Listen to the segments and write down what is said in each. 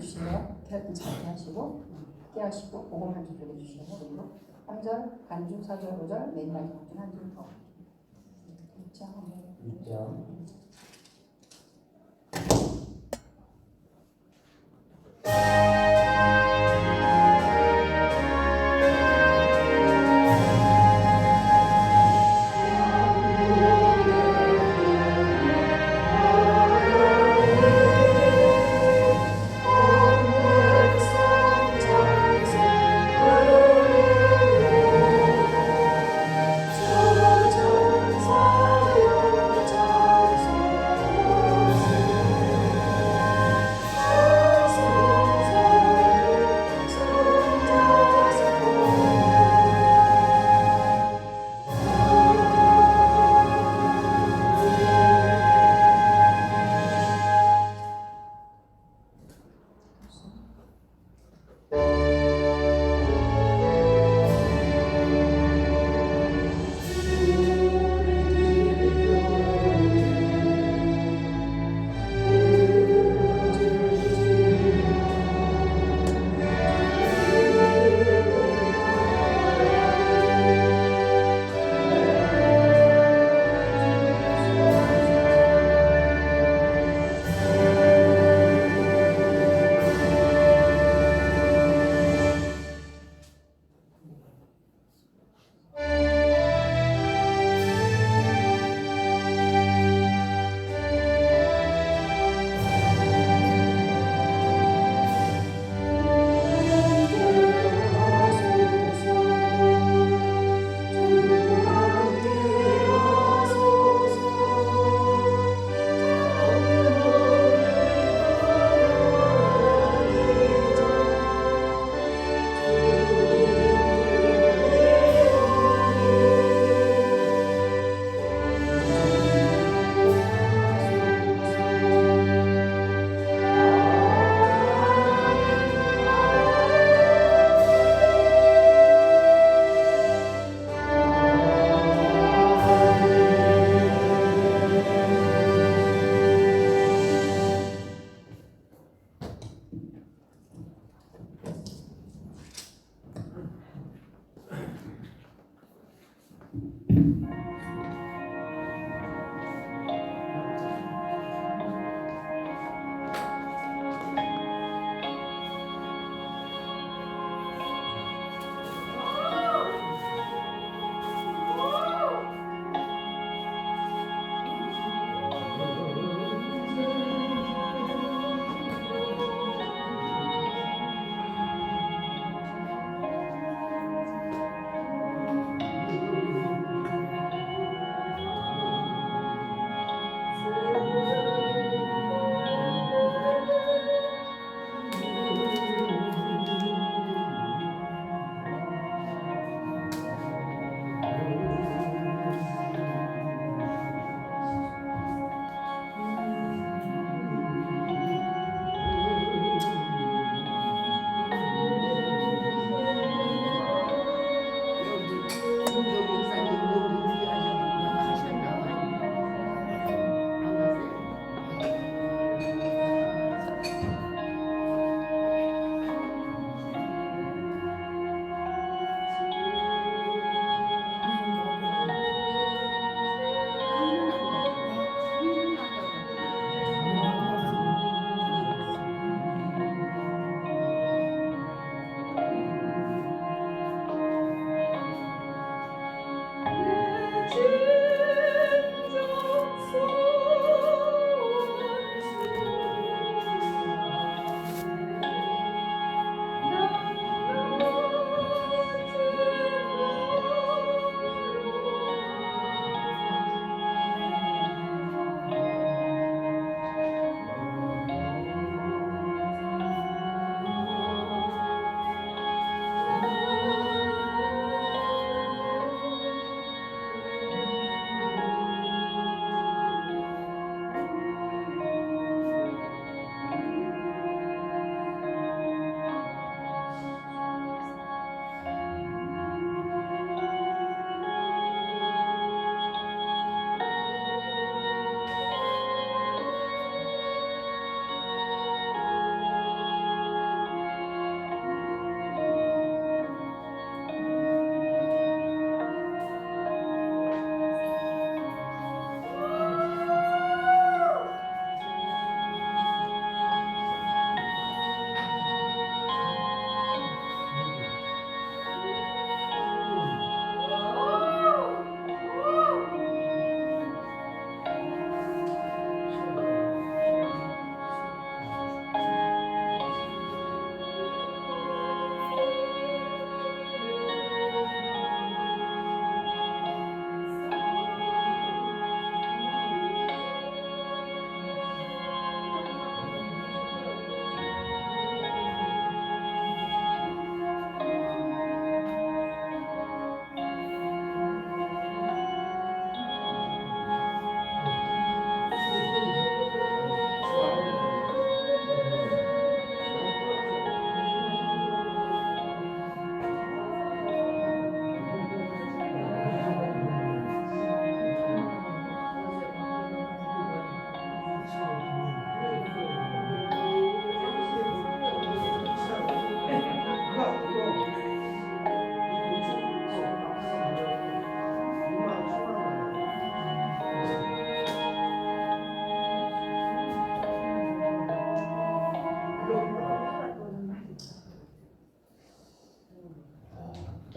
해주세요. 잘 하시고 깨하시고 보고 한 줄 해주시고 그리고 3절 간주 4절 5절 맨 마지막 한 줄 더. 6장.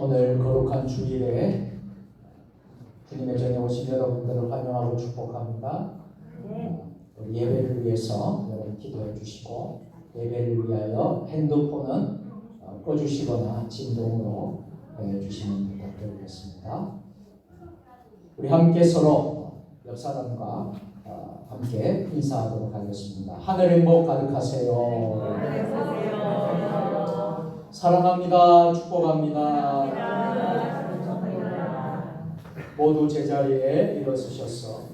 오늘 거룩한 주일에 주님의 전에 오신 여러분들을 환영하고 축복합니다. 우리 예배를 위해서 여러분 기도해 주시고, 예배를 위하여 핸드폰은 꺼주시거나 진동으로 해주시면 부탁드리겠습니다. 우리 함께 서로 옆 사람과 함께 인사하도록 하겠습니다. 하늘 행복 가득하세요. 사랑합니다. 축복합니다. 모두 제자리에 일어서셔서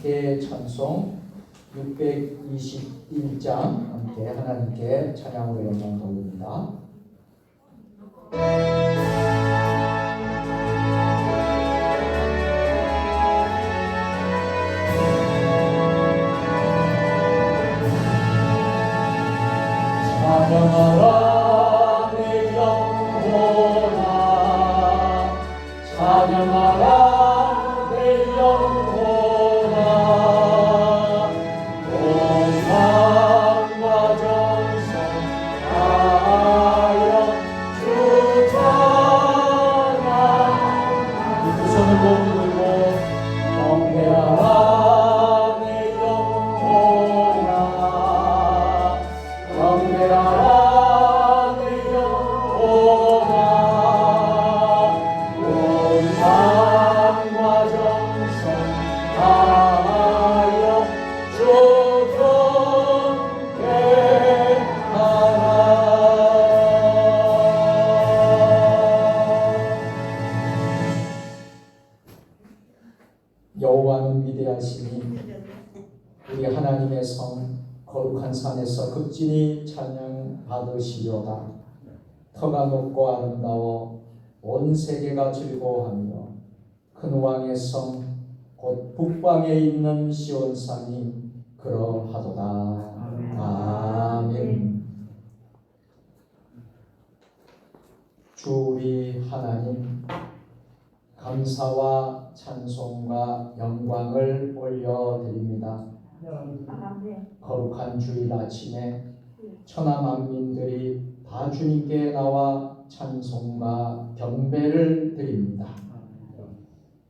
개찬송 621장 함께 하나님께 찬양으로 영광 돌립니다. 찬양하라 찬양하라 내 영혼아 영광과 정성 하여 주 찬양 두 손을 모두 들고 경배하라 내 영혼아 경배하라 내 영혼아 영광과 정성 하여 주 경배하라. 여호와는 위대하시니 우리 하나님의 성 거룩한 산에서 극진히 찬양 받으시려다. 터가 높고 아름다워 온 세계가 즐거워하며 큰 왕의 성 곧 북방에 있는 시온산이 그러하도다. 아멘. 주 우리 하나님, 감사와 찬송과 영광을 올려드립니다. 거룩한 주일 아침에 천하 만민들이 다 주님께 나와 찬송과 경배를 드립니다.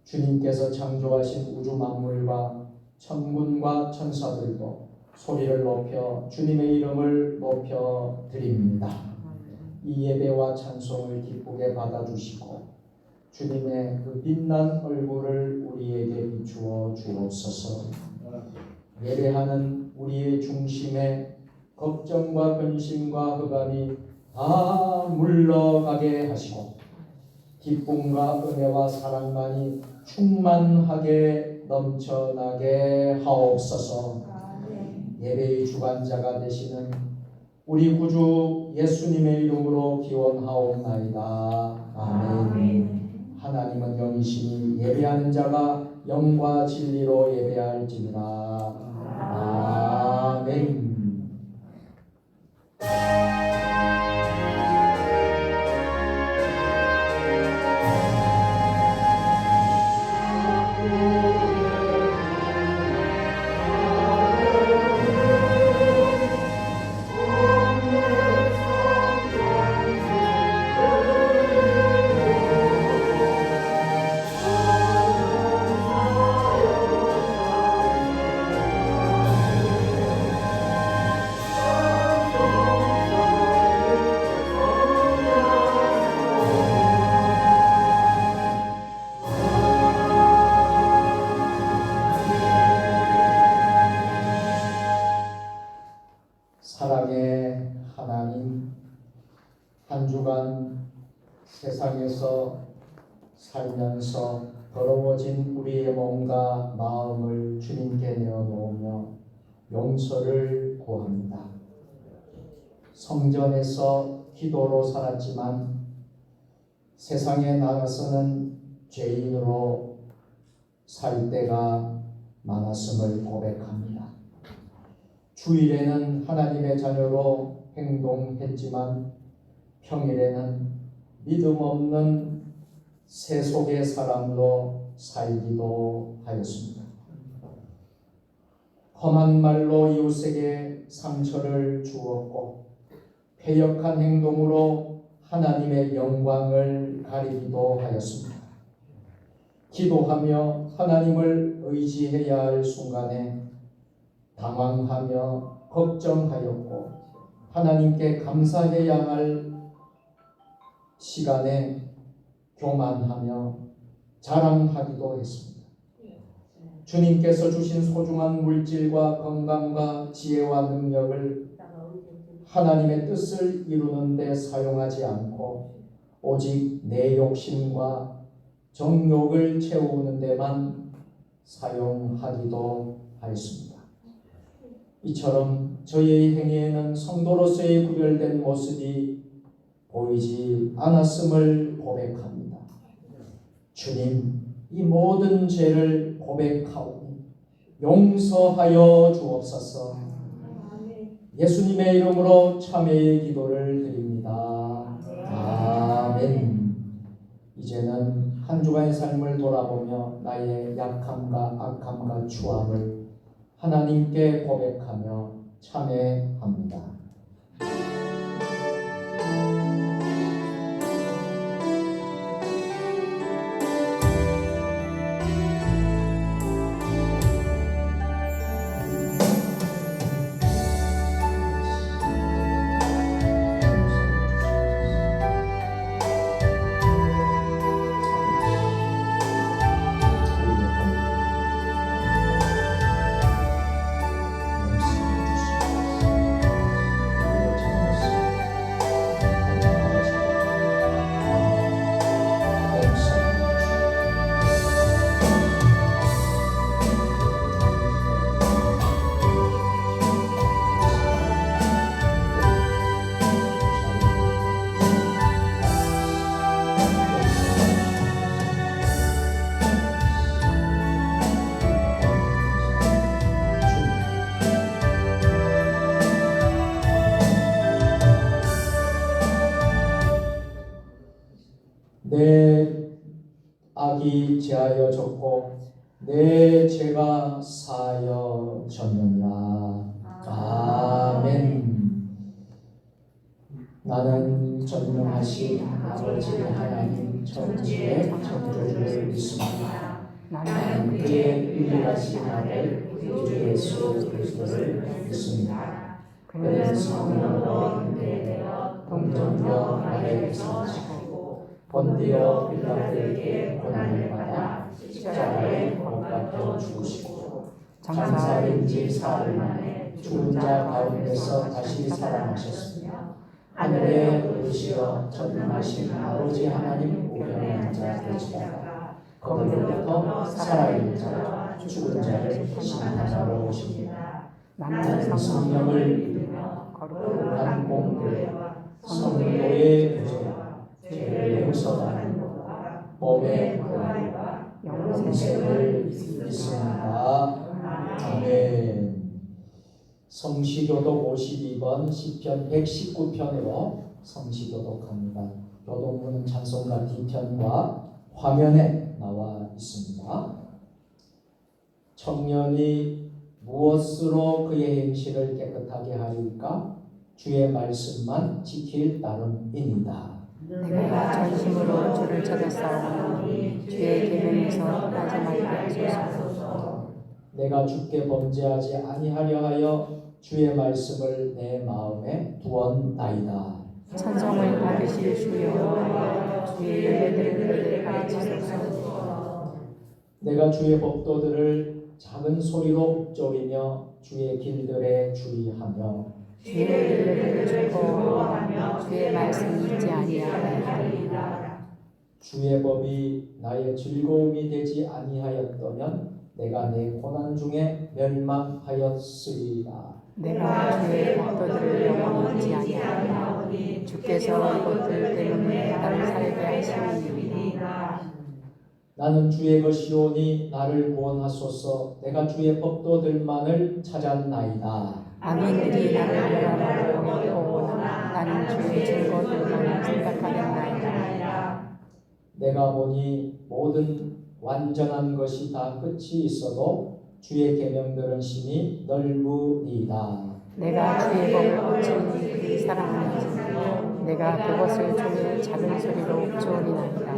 주님께서 창조하신 우주 만물과 천군과 천사들도 소리를 높여 주님의 이름을 높여 드립니다. 이 예배와 찬송을 기쁘게 받아주시고 주님의 그 빛난 얼굴을 우리에게 비추어 주옵소서. 예배하는 우리의 중심에 걱정과 근심과 흑암이 다 물러가게 하시고 기쁨과 은혜와 사랑만이 충만하게 넘쳐나게 하옵소서. 예배의 주관자가 되시는 우리 구주 예수님의 이름으로 기원하옵나이다. 아멘. 하나님은 영이시니 예배하는 자가 영과 진리로 예배할지니라. 아멘. 사랑의 하나님, 한 주간 세상에서 살면서 더러워진 우리의 몸과 마음을 주님께 내어놓으며 용서를 구합니다. 성전에서 기도로 살았지만 세상에 나가서는 죄인으로 살 때가 많았음을 고백합니다. 주일에는 하나님의 자녀로 행동했지만 평일에는 믿음 없는 세속의 사람로 살기도 하였습니다. 험한 말로 이웃에게 상처를 주었고 패역한 행동으로 하나님의 영광을 가리기도 하였습니다. 기도하며 하나님을 의지해야 할 순간에 당황하며 걱정하였고 하나님께 감사해야 할 시간에 교만하며 자랑하기도 했습니다. 주님께서 주신 소중한 물질과 건강과 지혜와 능력을 하나님의 뜻을 이루는 데 사용하지 않고 오직 내 욕심과 정욕을 채우는 데만 사용하기도 하였습니다. 이처럼 저희의 행위에는 성도로서의 구별된 모습이 보이지 않았음을 고백합니다. 주님, 이 모든 죄를 고백하오니 용서하여 주옵소서. 예수님의 이름으로 참회의 기도를 드립니다. 아멘. 이제는 한 주간의 삶을 돌아보며 나의 약함과 악함과 추함을 하나님께 고백하며 참회합니다. 내 악이 제하여졌고 내 죄가 사하여졌느니라. 아멘. 나는 전능하신 아버지 하나님 천지의 창조주를 믿습니다. 나는 그의 유일하신 아들 우리 예수 그리스도를 믿습니다. 그는 성령으로 잉태되어 동정녀 마리아에게서 나시고 본디오 빌라도에게 고난을 받아 십자가에 못 박혀 죽으시고 장사된 지 사흘 만에 죽은 자 가운데서 다시 살아나셨으며 하늘에 오르시어 전능하신 아버지 하나님 우편에 앉아 계시다가 거기로부터 살아있는 자와 죽은 자를 심판하러 오십니다. 나는 성령을 믿으며 거룩한 공교회와 성도의 구제와 죄를 용서하는 것과 몸의 부활과 영생을 믿습니다. 아멘. 성시교독 52번 시편 119편으로 성시교독합니다. 교독문은 찬송가 뒤편과 화면에 나와 있습니다. 청년이 무엇으로 그의 행실을 깨끗하게 하리까? 주의 말씀만 지킬 따름이니이다. 내가 전심으로 주를 찾았사오니 주의 계명에서 떠나지 말게 하소서. 내가 주께 범죄하지 아니하려 하여 주의 말씀을 내 마음에 두었나이다. 찬송을 받으실 주 여호와여 주의 예배들을 가르치소서. 내가 주의 법도들을 작은 소리로 읊조리며 주의 길들에 주의하며 주의 예배를 즐거워하며 주의 말씀 잊지 아니하리이다. 주의 법이 나의 즐거움이 되지 아니하였다면 내가 내 고난 중에 멸망하였으리라. 내가 주의 법도들을 영원히 잊지 아니하오니 주께서 이것들 때문에 나를 살게 하시리이다. 나는 주의 것이오니 나를 구원하소서. 내가 주의 법도들만을 찾았나이다. 악인들이 나를 멸하려고 오나 나는 주의 증거들만 생각하였나이다. 내가 보니 모든 완전한 것이 다 끝이 있어도 주의 계명들은 심히 넓으니이다. 내가 주의 법을 고치니 그리 사랑하는 내가 그것을 종의 작은 소리로 주오리나이다.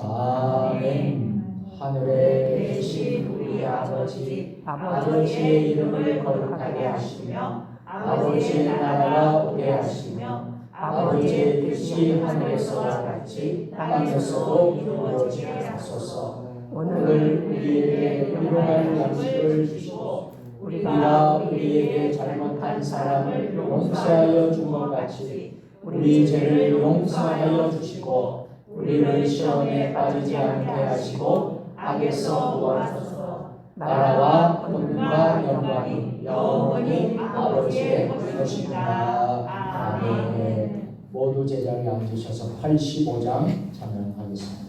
아멘. 하늘에 계신 우리 아버지의 이름을 거룩하게 하시며 아버지의 나라가 오게 하시며 아버지의 뜻이 하늘에서와 같이 땅에서도 이루어지게 하소서. 오늘 우리에게 일용할 양식을 주시고 우리가 우리에게 잘못한 사람을 용서하여 준 것 같이 우리 죄를 용서하여 주시고 우리를 시험에 빠지지 않게 하시고 악에서 구하소서. 나라와 권능과 영광이 영원히 아버지의 것이니라. 아멘. 모두 제자리에 앉으셔서 85장 찬양하겠습니다.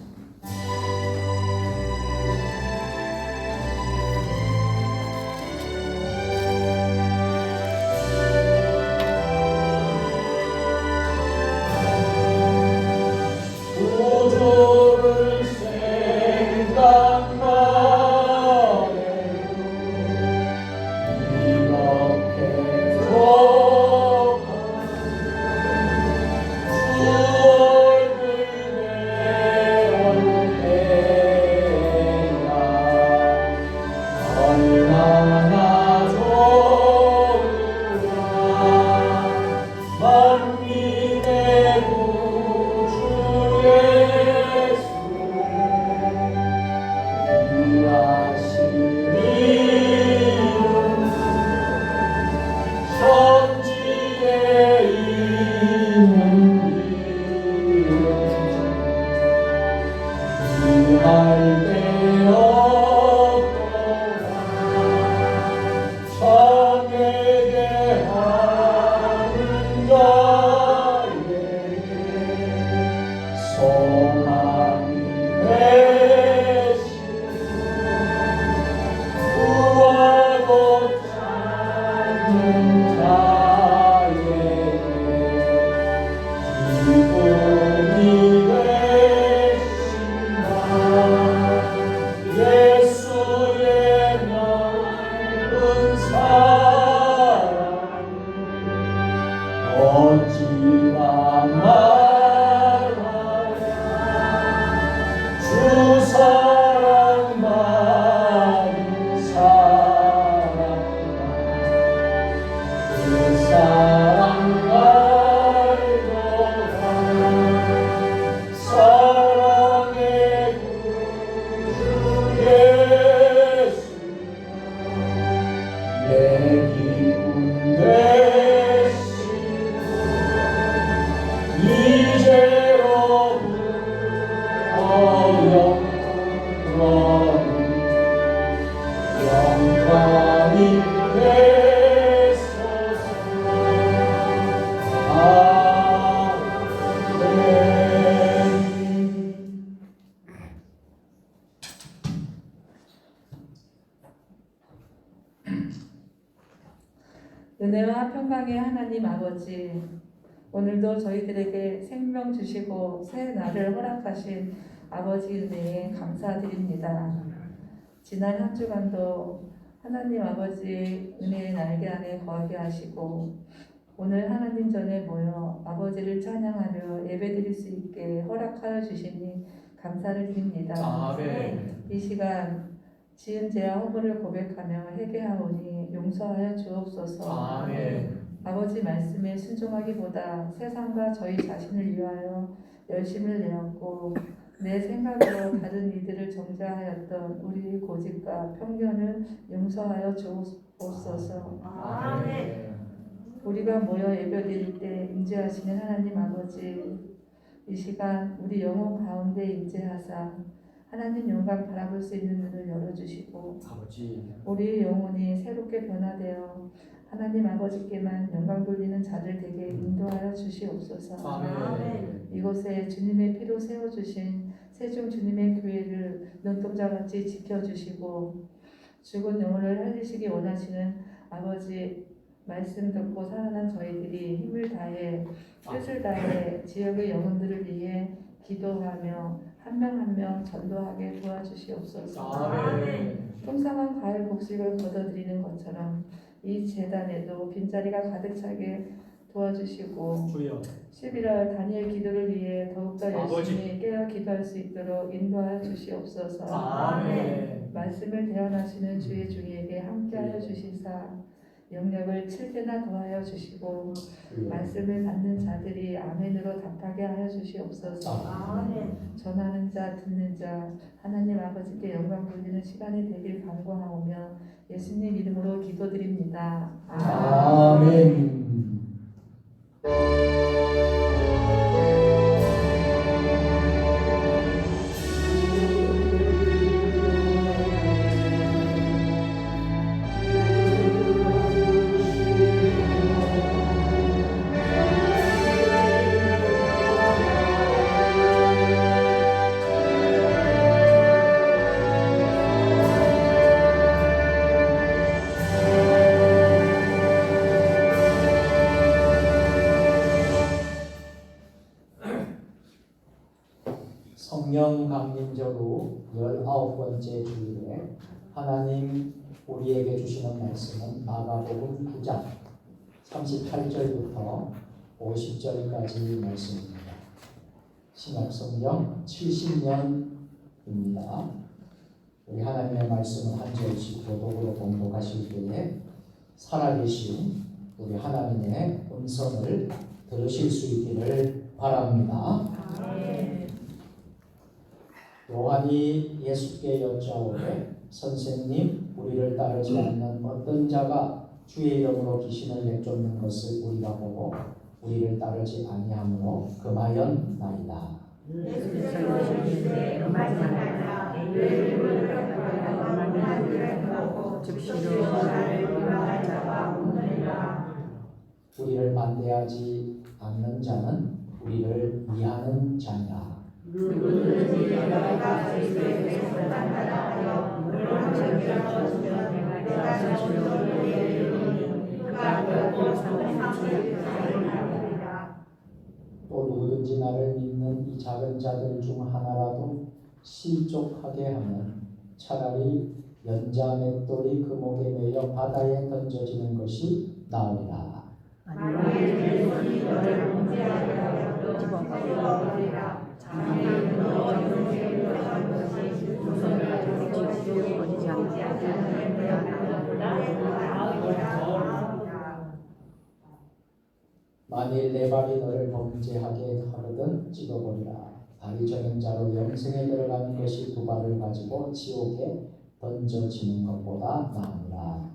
은혜와 평강의 하나님 아버지, 오늘도 저희들에게 생명 주시고 새 날을 허락하신 아버지 은혜에 감사드립니다. 지난 한 주간도 하나님 아버지의 은혜의 날개 안에 거하게 하시고 오늘 하나님 전에 모여 아버지를 찬양하며 예배드릴 수 있게 허락하여 주시니 감사를 드립니다. 아멘. 이 시간 지은 죄와 허물을 고백하며 회개하오니 용서하여 주옵소서. 아멘. 아버지 말씀에 순종하기보다 세상과 저희 자신을 위하여 열심을 내었고 내 생각으로 다른 이들을 정죄하였던 우리의 고집과 편견을 용서하여 주옵소서. 아멘. 우리가 모여 예배드릴 때 임재하시는 하나님 아버지, 이 시간 우리 영혼 가운데 임재하사 하나님 영광 바라볼 수 있는 눈을 열어주시고 아버지 우리의 영혼이 새롭게 변화되어 하나님 아버지께만 영광 돌리는 자들 되게 인도하여 주시옵소서. 아멘. 이곳에 주님의 피로 세워주신 세종 주님의 교회를 눈동자같이 지켜주시고 죽은 영혼을 살리시기 원하시는 아버지 말씀 듣고 살아난 저희들이 힘을 다해 뜻을 다해 지역의 영혼들을 위해 기도하며 한 명 한 명 전도하게 도와주시옵소서. 아멘. 풍성한 과일 곡식을 거둬들이는 것처럼 이 제단에도 빈자리가 가득 차게 도와주시고 주여 11월 다니엘 기도를 위해 더욱더 아버지. 열심히 깨어 기도할 수 있도록 인도하여 주시옵소서. 아멘. 말씀을 대언하시는 주의 종에게 함께하여 주시사 영역을 7배나 더하여 주시고 말씀을 받는 자들이 아멘으로 답하게 하여 주시옵소서. 전하는 자 듣는 자 하나님 아버지께 영광 돌리는 시간이 되길 간구하오며 예수님 이름으로 기도드립니다. 아멘. 성령 강림절후 19번째 주일에 하나님 우리에게 주시는 말씀은 마가복음 9장 38절부터 50절까지 말씀입니다. 신약성경 70년입니다. 우리 하나님의 말씀을 한 절씩 교독으로 봉독하실 때에 살아계신 우리 하나님의 음성을 들으실 수 있기를 바랍니다. 요한이 예수께 여짜오되 선생님 우리를 따르지 않는 어떤 자가 주의 이름으로 귀신을 내쫓는 것을 우리가 보고 우리를 따르지 아니하므로 금하였나이다. 우리를 반대하지 않는 자는 우리를 위하는 자니라. 또 누구든지 나를 믿는 이 작은 자들 중 하나라도 실족하게 하면 차라리 연자 맷돌이 그 목에 매여 바다에 던져지는 것이 나으리라. 만일 내 발이 너를 범죄하게 하거든 찢어버리라. 발이 저는 자로 영생에 들어가는 것이 두 발을 가지고 지옥에 던져지는 것보다 나으니라.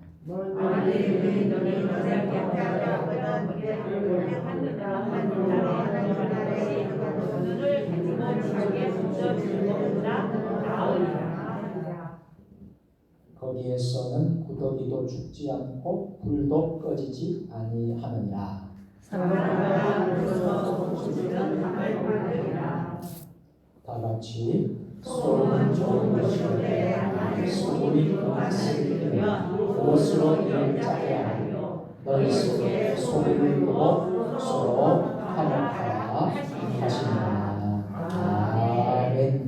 거기에서는 구더기도 죽지 않고 불도 꺼지지 아니하느니라. 다 같이 소금은 좋은 것이오되 소금이 그맛을 잃으면 무엇으로 이를 짜게 하리요. 너희 속에 소금을 두고 서로 화목하라 하시니라. 아멘.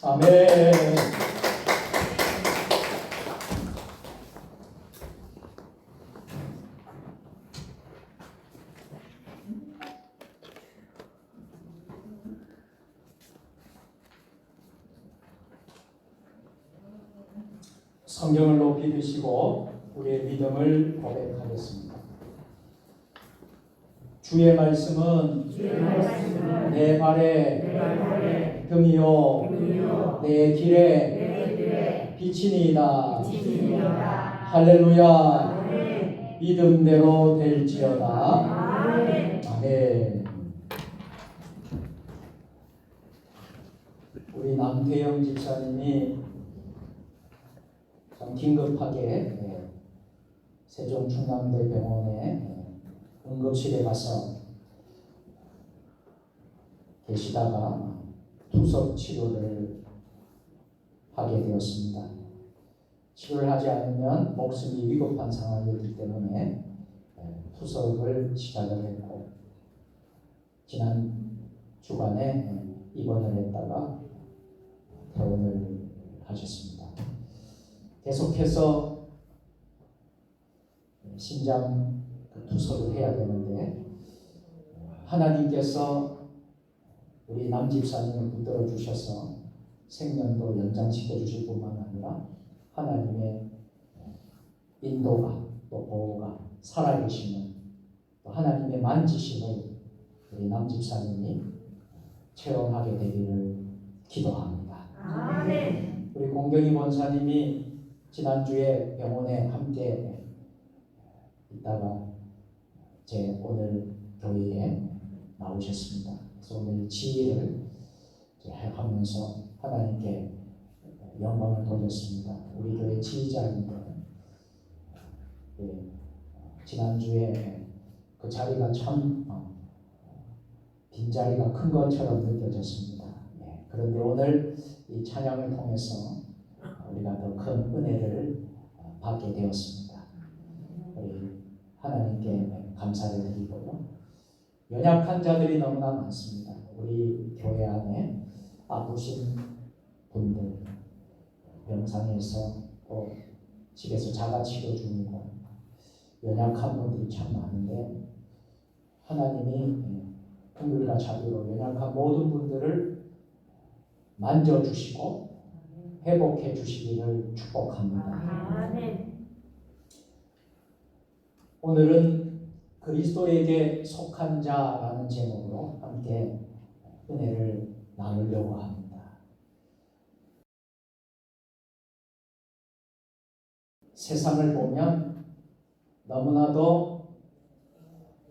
아멘. 성경을 높이 드시고 우리의 믿음을 고백하겠습니다. 주의 말씀은 내 발에 금이요 내 길에 빛이니이다. 할렐루야. 믿음대로 될지어다. 아멘. 우리 남태영 집사님이 좀 긴급하게 세종 충남대병원에 응급실에 가서 계시다가 투석 치료를 하게 되었습니다. 치료를 하지 않으면 목숨이 위급한 상황이었기 때문에 투석을 시작을 했고 지난 주간에 입원을 했다가 퇴원을 하셨습니다. 계속해서 심장 투석을 해야 되는데 하나님께서 우리 남 집사님을 붙들어 주셔서 생명도 연장시켜 주실 뿐만 아니라 하나님의 인도가 또 보호가 살아계시는 또 하나님의 만지심을 우리 남 집사님이 체험하게 되기를 기도합니다. 아멘. 우리 공경희 권사님이 지난주에 병원에 함께 있다가 오늘 교회에 나오셨습니다. 그래서 오늘 지혜를 하면서 하나님께 영광을 돌렸습니다. 우리 교회 지휘자인데 지난주에 그 자리가 참 빈자리가 큰 것처럼 느껴졌습니다. 그런데 오늘 이 찬양을 통해서 우리가 더 큰 은혜를 받게 되었습니다. 우리 하나님께 감사를 드리고요. 연약한 자들이 너무나 많습니다. 우리 교회 안에 아프신 분들, 병상에서 또 집에서 자가치료 중이고 연약한 분들이 참 많은데 하나님이 긍휼과 자비로 연약한 모든 분들을 만져주시고 회복해 주시기를 축복합니다. 오늘은 그리스도에게 속한 자라는 제목으로 함께 은혜를 나누려고 합니다. 세상을 보면 너무나도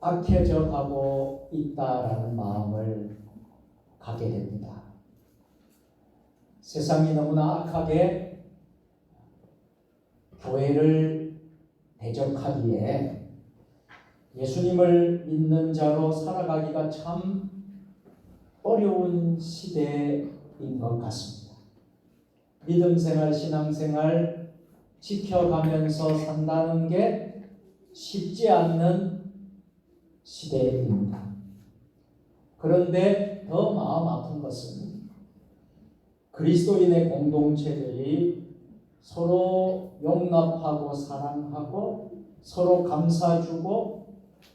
악해져 가고 있다라는 마음을 갖게 됩니다. 세상이 너무나 악하게 교회를 대적하기에 예수님을 믿는 자로 살아가기가 참 어려운 시대인 것 같습니다. 믿음 생활, 신앙 생활 지켜가면서 산다는 게 쉽지 않는 시대입니다. 그런데 더 마음 아픈 것은 그리스도인의 공동체들이 서로 용납하고 사랑하고 서로 감싸주고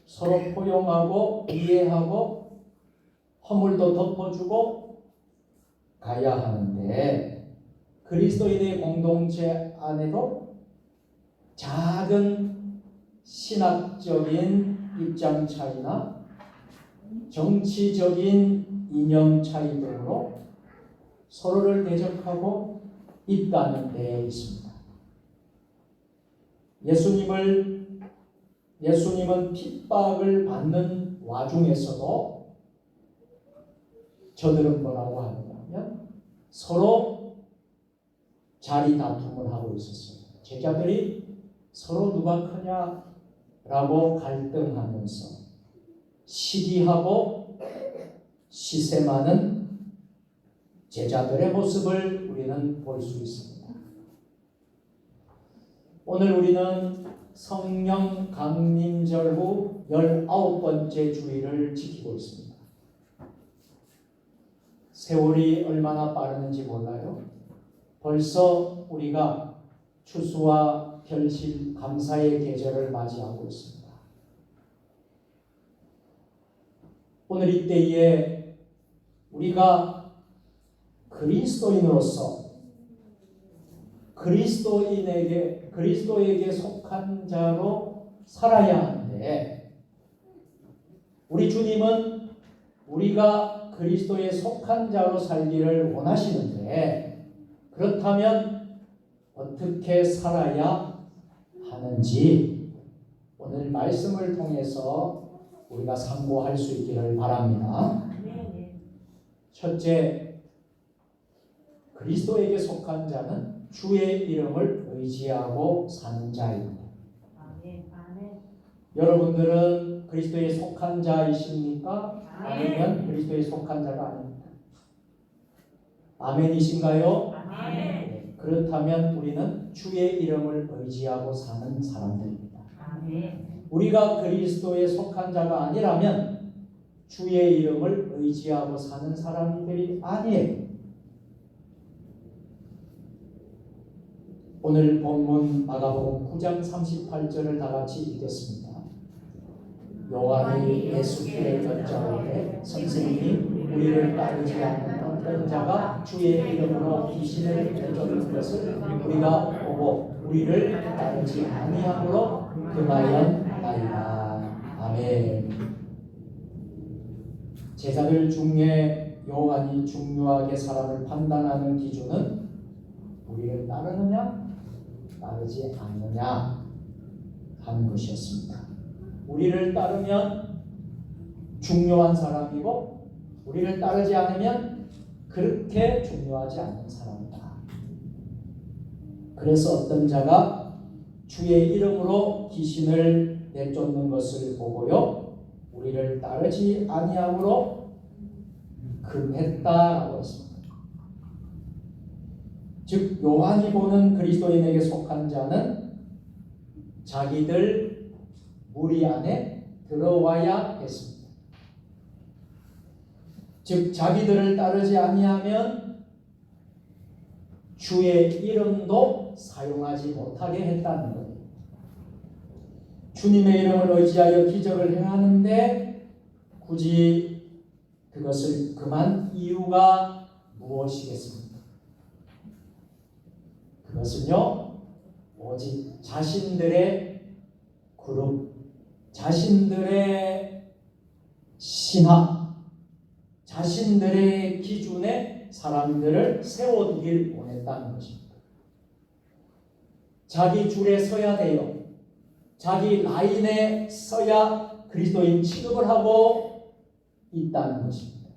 서로 포용하고 이해하고 허물도 덮어주고 가야 하는데 그리스도인의 공동체 안에도 작은 신학적인 입장 차이나 정치적인 이념 차이 등으로 서로를 대적하고 있다는 데 있습니다. 예수님은 핍박을 받는 와중에서도 저들은 뭐라고 하느냐면 서로 자리 다툼을 하고 있었어요. 제자들이 서로 누가 크냐라고 갈등하면서 시기하고 시샘하는 제자들의 모습을 우리는 볼 수 있습니다. 오늘 우리는 성령 강림절 후 19번째 주일을 지키고 있습니다. 세월이 얼마나 빠르는지 몰라요. 벌써 우리가 추수와 결실, 감사의 계절을 맞이하고 있습니다. 오늘 이때에 우리가 그리스도인으로서 그리스도에게 속한 자로 살아야 하는데 우리 주님은 우리가 그리스도에 속한 자로 살기를 원하시는데 그렇다면 어떻게 살아야 하는지 오늘 말씀을 통해서 우리가 상고할 수 있기를 바랍니다. 첫째, 그리스도에게 속한 자는 주의 이름을 의지하고 사는 자입니다. 여러분들은 그리스도에 속한 자이십니까? 아니면 그리스도에 속한 자가 아닙니까? 아멘이신가요? 네. 그렇다면 우리는 주의 이름을 의지하고 사는 사람들입니다. 우리가 그리스도에 속한 자가 아니라면 주의 이름을 의지하고 사는 사람들이 아니에요. 오늘 본문 마가복음 9장 38절을 다 같이 읽겠습니다. 요한이 예수께 여짜오되 선생님이 우리를 따르지 않는 어떤 자가 주의 이름으로 귀신을 내쫓는 것을 우리가 보고 우리를 따르지 아니함으로 금하였나이다. 아멘. 제자들 중에 요한이 중요하게 사람을 판단하는 기준은 우리를 따르느냐 따르지 않느냐 하는 것이었습니다. 우리를 따르면 중요한 사람이고 우리를 따르지 않으면 그렇게 중요하지 않은 사람이다. 그래서 어떤 자가 주의 이름으로 귀신을 내쫓는 것을 보고요 우리를 따르지 아니함으로 금했다라고 했습니다. 즉 요한이 보는 그리스도인에게 속한 자는 자기들 무리 안에 들어와야 했습니다. 즉 자기들을 따르지 아니하면 주의 이름도 사용하지 못하게 했다는 거예요. 주님의 이름을 의지하여 기적을 행하는데 굳이 그것을 금한 이유가 무엇이겠습니까? 그것은요, 오직 자신들의 그룹, 자신들의 신학, 자신들의 기준에 사람들을 세워두길 원했다는 것입니다. 자기 줄에 서야 돼요. 자기 라인에 서야 그리스도인 취급을 하고 있다는 것입니다.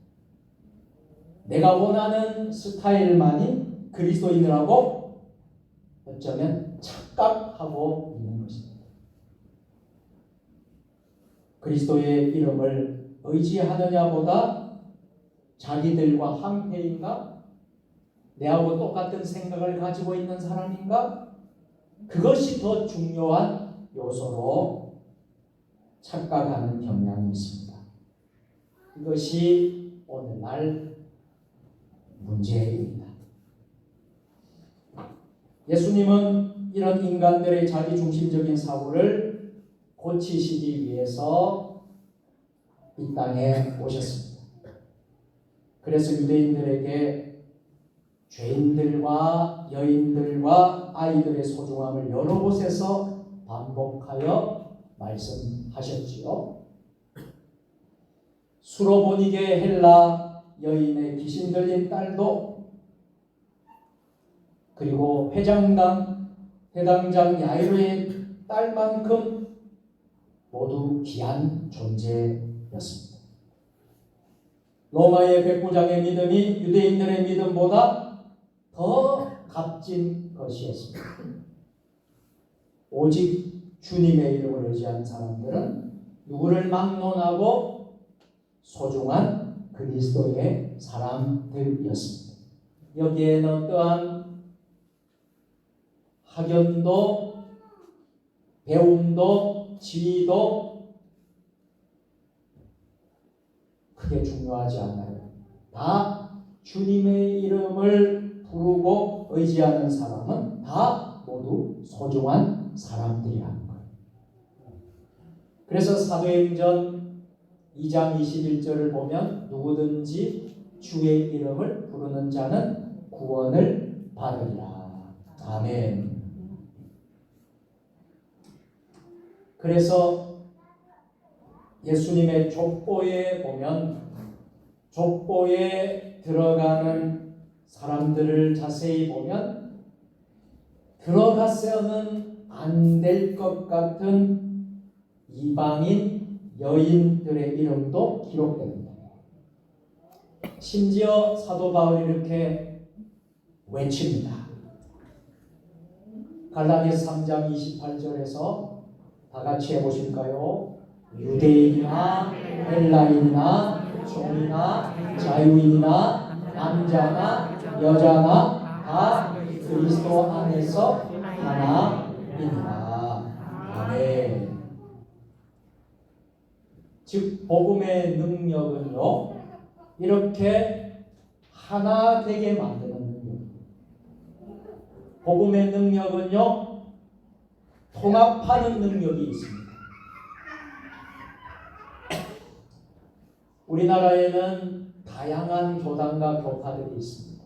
내가 원하는 스타일만이 그리스도인이라고 어쩌면 착각하고 있는 것입니다. 그리스도의 이름을 의지하느냐보다 자기들과 한패인가? 내하고 똑같은 생각을 가지고 있는 사람인가? 그것이 더 중요한 요소로 착각하는 경향이 있습니다. 이것이 오늘날 문제입니다. 예수님은 이런 인간들의 자기중심적인 사고를 고치시기 위해서 이 땅에 오셨습니다. 그래서 유대인들에게 죄인들과 여인들과 아이들의 소중함을 여러 곳에서 반복하여 말씀하셨지요. 수로보니게 헬라 여인의 귀신 들린 딸도, 그리고 회당장 야이로의 딸만큼 모두 귀한 존재였습니다. 로마의 백부장의 믿음이 유대인들의 믿음보다 더 값진 것이었습니다. 오직 주님의 이름을 의지하는 사람들은 누구를 막론하고 소중한 그리스도의 사람들이었습니다. 여기에는 어떠한 학연도, 배움도, 지위도 크게 중요하지 않아요. 다 주님의 이름을 부르고 의지하는 사람은 다 모두 소중한 사람들이라는 거예요. 그래서 사도행전 2장 21절을 보면 누구든지 주의 이름을 부르는 자는 구원을 받으리라. 아멘. 그래서 예수님의 족보에 보면 족보에 들어가는 사람들을 자세히 보면 들어가서는 안 될 것 같은 이방인 여인들의 이름도 기록됩니다. 심지어 사도 바울이 이렇게 외칩니다. 갈라디아서 3장 28절에서 다 같이 해보실까요? 유대인이나 헬라인이나 종이나 자유인이나 남자나 여자나 다 그리스도 안에서 하나이니라. 아멘. 즉 복음의 능력은요, 이렇게 하나 되게 만드는 능력. 복음의 능력은요, 통합하는 능력이 있습니다. 우리나라에는 다양한 교단과 교파들이 있습니다.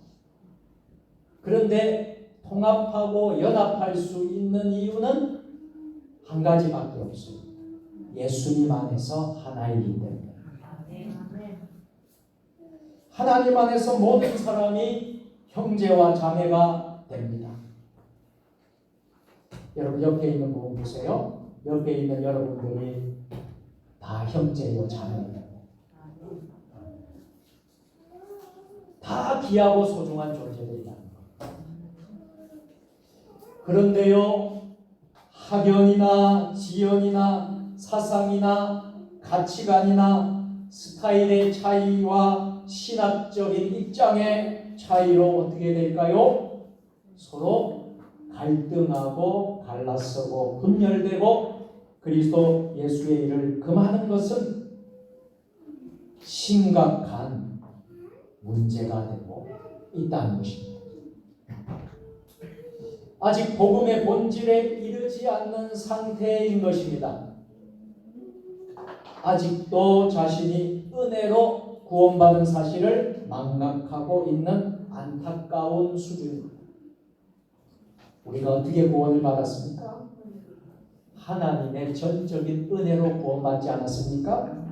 그런데 통합하고 연합할 수 있는 이유는 한 가지밖에 없어요. 예수님 안에서 하나이기 때문에. 하나님 안에서 모든 사람이 형제와 자매가 됩니다. 여러분 옆에 있는 분 보세요. 옆에 있는 여러분들이 다 형제요 자매예요. 다 귀하고 소중한 존재들이라는 것. 그런데요, 학연이나 지연이나 사상이나 가치관이나 스타일의 차이와 신학적인 입장의 차이로 어떻게 될까요? 서로 갈등하고 갈라서고 분열되고 그리스도 예수의 일을 금하는 것은 심각한 문제가 되고 있다는 것입니다. 아직 복음의 본질에 이르지 않는 상태인 것입니다. 아직도 자신이 은혜로 구원받은 사실을 망각하고 있는 안타까운 수준입니다. 우리가 어떻게 구원을 받았습니까? 하나님의 전적인 은혜로 구원받지 않았습니까?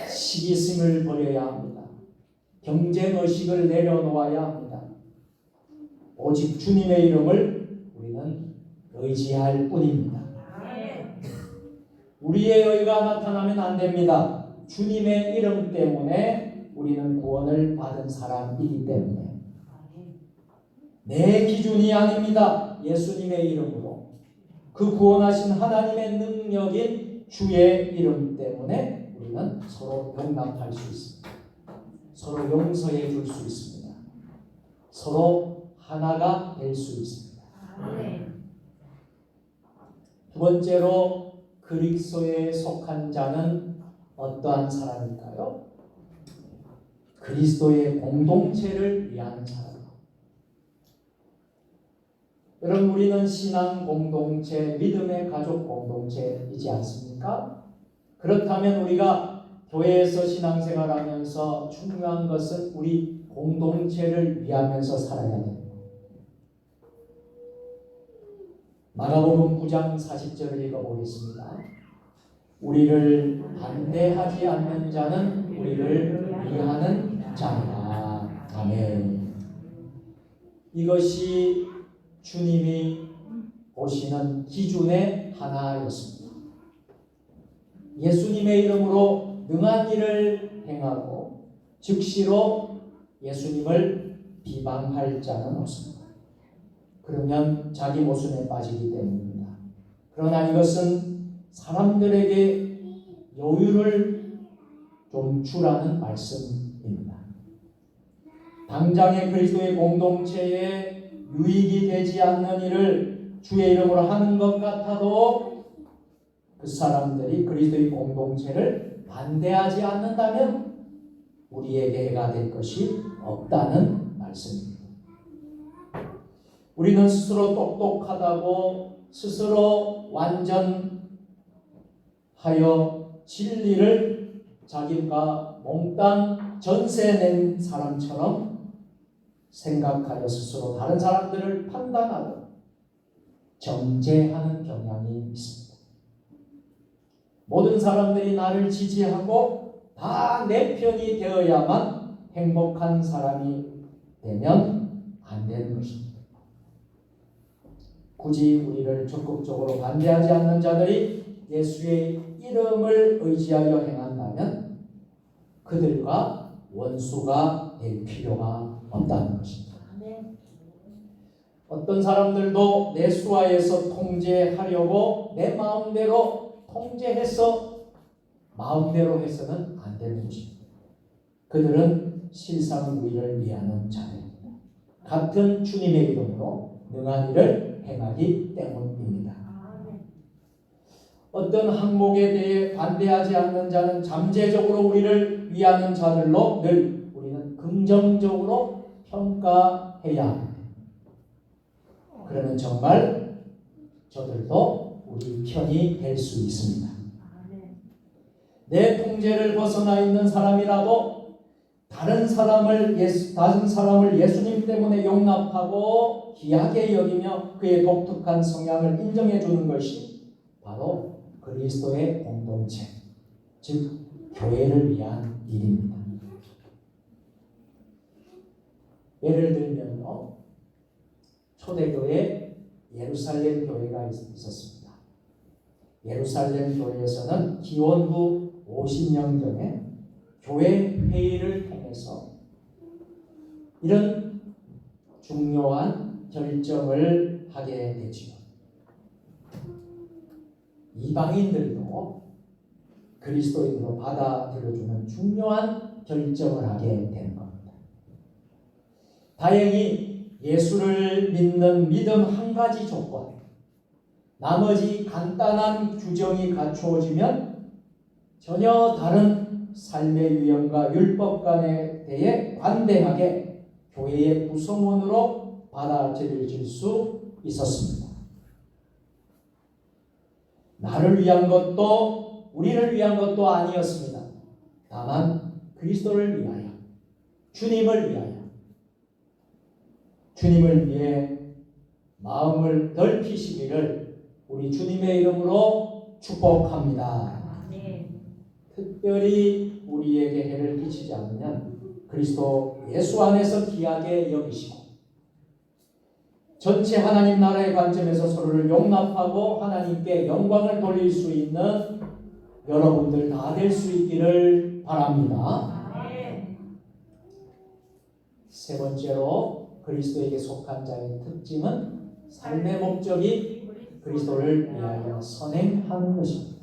시기심을 버려야 합니다. 경쟁의식을 내려놓아야 합니다. 오직 주님의 이름을 우리는 의지할 뿐입니다. 우리의 의가 나타나면 안 됩니다. 주님의 이름 때문에 우리는 구원을 받은 사람이기 때문에 내 기준이 아닙니다. 예수님의 이름으로 그 구원하신 하나님의 능력인 주의 이름 때문에 우리는 서로 용납할 수 있습니다. 서로 용서해 줄 수 있습니다. 서로 하나가 될 수 있습니다. 두 번째로 그리스도에 속한 자는 어떠한 사람일까요? 그리스도의 공동체를 위한 사람. 여러분, 우리는 신앙 공동체, 믿음의 가족 공동체이지 않습니까? 그렇다면 우리가 교회에서 신앙생활하면서 중요한 것은 우리 공동체를 위하면서 살아야 됩니다. 마가복음 9장 40절을 읽어보겠습니다. 우리를 반대하지 않는 자는 우리를 위하는 자니라. 아멘. 이것이 주님이 보시는 기준의 하나였습니다. 예수님의 이름으로 능한 일을 행하고 즉시로 예수님을 비방할 자는 없습니다. 그러면 자기 모순에 빠지기 때문입니다. 그러나 이것은 사람들에게 여유를 좀 주라는 말씀입니다. 당장의 그리스도의 공동체에 유익이 되지 않는 일을 주의 이름으로 하는 것 같아도 그 사람들이 그리스도의 공동체를 반대하지 않는다면 우리에게 해가 될 것이 없다는 말씀입니다. 우리는 스스로 똑똑하다고 스스로 완전하여 진리를 자기가 몽땅 전세 낸 사람처럼 생각하여 스스로 다른 사람들을 판단하고 정죄하는 경향이 있습니다. 모든 사람들이 나를 지지하고 다 내 편이 되어야만 행복한 사람이 되면 안 되는 것입니다. 굳이 우리를 적극적으로 반대하지 않는 자들이 예수의 이름을 의지하여 행한다면 그들과 원수가 될 필요가 없다는 것입니다. 어떤 사람들도 내 수하에서 통제하려고 내 마음대로 통제해서 마음대로 해서는 안 되는 것입니다. 그들은 실상 우리를 위하는 자들입니다. 같은 주님의 이름으로 능한 일을 행하기 때문입니다. 어떤 항목에 대해 반대하지 않는 자는 잠재적으로 우리를 위하는 자들로 늘 우리는 긍정적으로 평가해야 합니다. 그러면 정말 저들도 우리 편이 될 수 있습니다. 내 통제를 벗어나 있는 사람이라도 다른 사람을 예수님 때문에 용납하고 귀하게 여기며 그의 독특한 성향을 인정해 주는 것이 바로 그리스도의 공동체, 즉 교회를 위한 일입니다. 예를 들면요, 초대교회 예루살렘 교회가 있었습니다. 예루살렘 교회에서는 기원 후 50년 전에 교회 회의를 통해서 이런 중요한 결정을 하게 되지요. 이방인들도 그리스도인으로 받아들여주는 중요한 결정을 하게 되는 겁니다. 다행히 예수를 믿는 믿음 한 가지 조건, 나머지 간단한 규정이 갖추어지면 전혀 다른 삶의 유형과 율법관에 대해 관대하게 교회의 구성원으로 받아들여질 수 있었습니다. 나를 위한 것도 우리를 위한 것도 아니었습니다. 다만 그리스도를 위하여, 주님을 위하여, 주님을 위해 마음을 넓히시기를 우리 주님의 이름으로 축복합니다. 특별히 우리에게 해를 끼치지 않으면 그리스도 예수 안에서 귀하게 여기시고 전체 하나님 나라의 관점에서 서로를 용납하고 하나님께 영광을 돌릴 수 있는 여러분들 다 될 수 있기를 바랍니다. 세 번째로 그리스도에게 속한 자의 특징은 삶의 목적이 그리스도를 위하여 선행하는 것입니다.